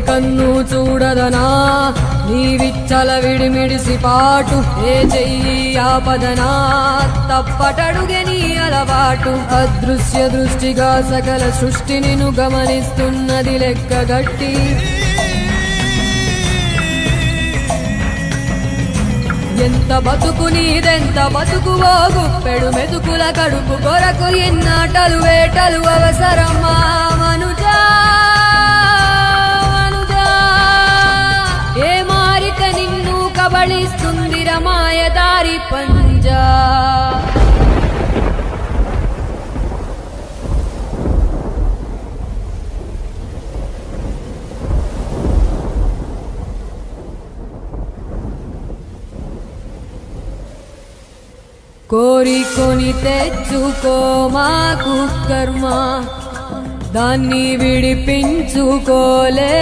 కన్ను చూడదనా నీవిచ్చల విడిమిడిసి పాటు ఏ చెయ్యి ఆపదనా తప్పటడుగే నీ అలవాటు అదృశ్య దృష్టిగా సకల సృష్టిని గమనిస్తున్నది లెక్కగట్టి ఎంత బతుకు నీదెంత బతుకువో గుప్పెడు మెతుకుల కడుపు కొరకు ఎన్నాటలు వేటలు అవసరమా మనుజా ఏ మారిక నిన్ను కబళిస్తుందిర మాయదారి పంజా కోరికొని తెచ్చుకో మాకు కర్మ దాన్ని విడిపించుకోలే